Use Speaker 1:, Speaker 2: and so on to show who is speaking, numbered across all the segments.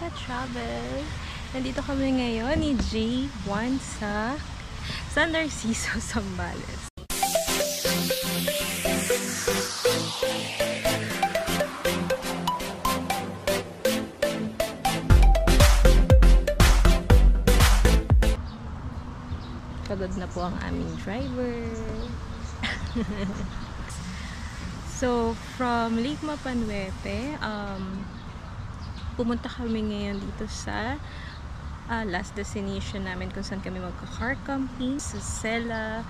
Speaker 1: ka-travel! Nandito kami ngayon ni J1 sa San Narciso, Zambales. Pagod na po ang aming driver. So, from Lake Mapanwepe, pumunta kami ngayon dito sa last destination namin kung saan kami magka-car camping sa Sela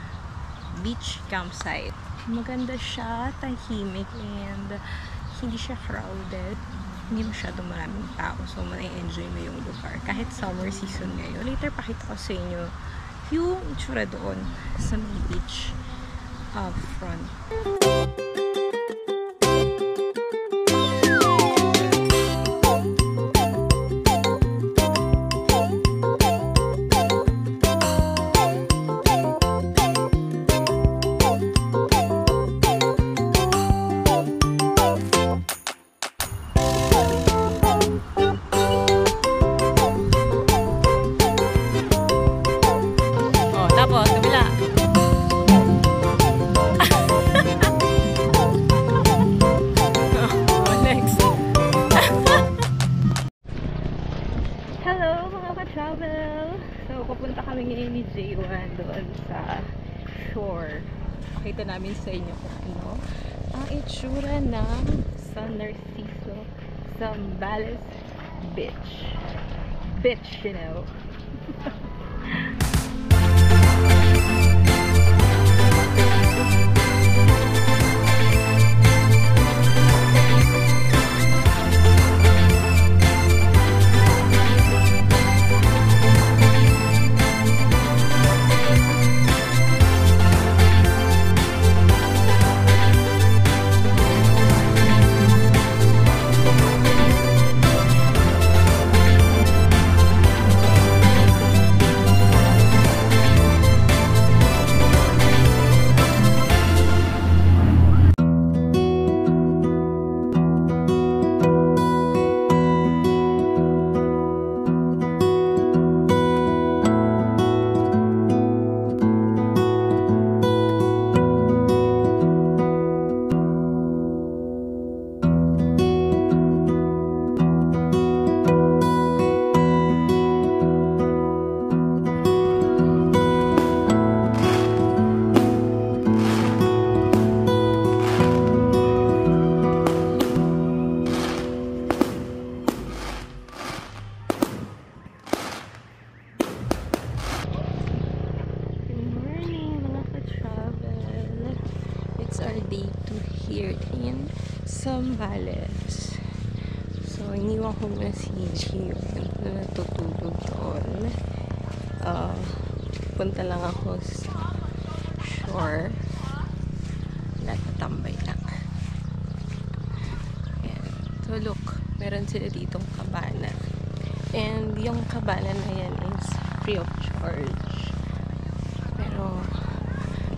Speaker 1: Beach Campsite. Maganda siya, tahimik, and hindi siya crowded. Hindi masyadong maraming tao, so ma-enjoy mo yung lugar. Kahit summer season ngayon. Later, pakita ko sa inyo yung itsura doon sa beach front. Travel. So, pupunta kami ngayon ni J1 doon sa shore. Pakita namin sa inyo kung ano ang itsura ng San Narciso Zambales Beach. Beach, you know. Day 2 here in Zambales. So, iniwan ko muna si Gio na natutulog doon. Punta lang ako sa shore. Natatambay lang. And, so, look. Meron sila ditong kabana. And, yung kabana na yan is free of charge. Pero,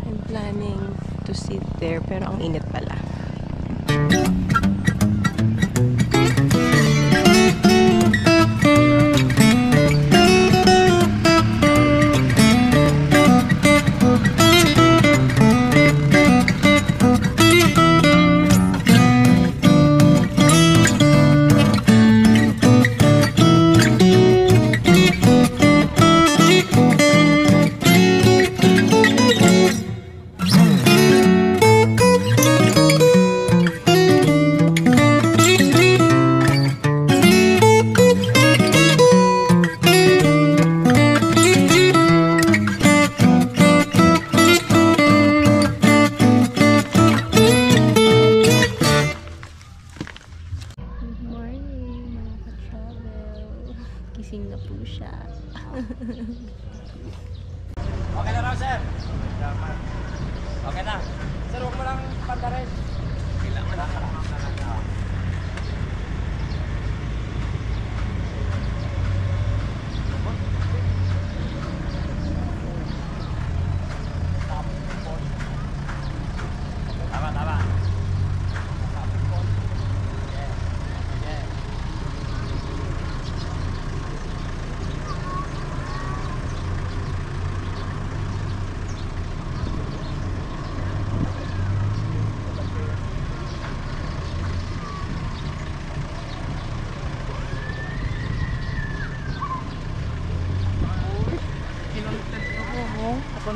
Speaker 1: I'm planning to sit there, pero ang init pala. Gising na po siya.
Speaker 2: Okay na raw, sir. Okay na. Sir, huwag mo lang pandarin. Kailangan na lang.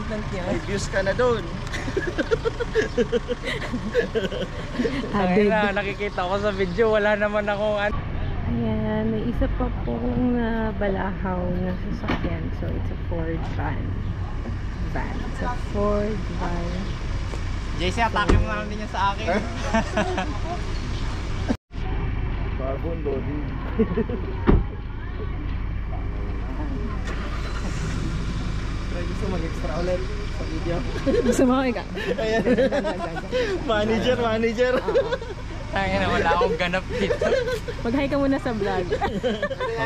Speaker 1: content niya.
Speaker 3: May views ka na doon.
Speaker 2: Ay na, nakikita ko sa video, wala naman akong
Speaker 1: Ayan, may isa pa pong balahaw na sasakyan. So, it's a Ford van. It's a Ford van.
Speaker 2: JC, atake mo naman din yan sa akin.
Speaker 3: Bagong Lodi. Try gusto mag-extra ulit sa video.
Speaker 1: Gusto mo ikaw?
Speaker 3: Ayan. Manager.
Speaker 2: Ay na, wala akong ganap dito.
Speaker 1: Mag-hi ka muna sa vlog.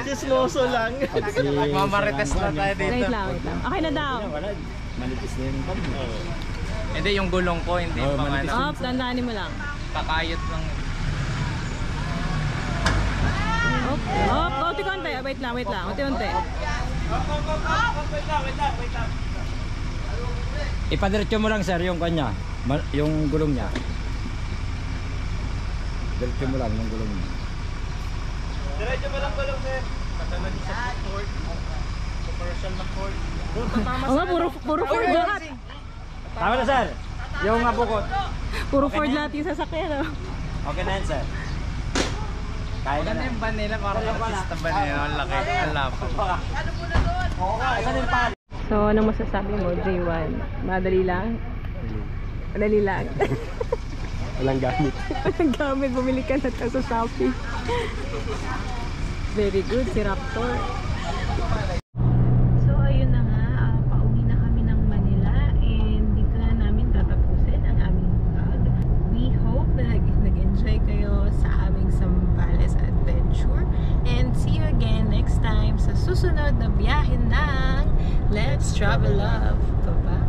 Speaker 3: Chismoso lang.
Speaker 2: Magmamarites na tayo dito.
Speaker 1: Wait lang. Okay na daw.
Speaker 3: Manipis na yung pan.
Speaker 2: Hindi, yung gulong ko, hindi pang ano.
Speaker 1: Ops, tandaanin mo lang.
Speaker 2: Kakayot lang.
Speaker 1: Konti-konti. Wait lang. Konti-konti.
Speaker 4: Ipadiretso mo lang sir yung kanya, yung gulong niya. Diretso mo lang yung gulong niya.
Speaker 3: Diretso mo lang gulong, sir. Katanad sa Ford. Commercial na Ford.
Speaker 1: Oo nga, puro Ford lahat.
Speaker 4: Tama na sir, yung abukot.
Speaker 1: Puro Ford lahat yung sasakyan.
Speaker 4: Okay na yan sir. Kaya na
Speaker 2: Maganda
Speaker 4: na.
Speaker 2: yung van nila, parang artista van nila. Ang laki, ang lapad.
Speaker 4: Asan yung pan?
Speaker 1: So, anong masasabi mo, J1? Madali lang? Madali lang.
Speaker 3: Walang gamit.
Speaker 1: Walang gamit, bumili ka na sa Shopee. Very good, si Raptor. So, ayun na nga, pauwi na kami ng Manila and dito na namin tatapusin ang aming vlog. We hope na nag-enjoy kayo sa aming Zambales adventure and see you again next time sa susunod na biyahe ng Let's Travel Love. Bye-bye!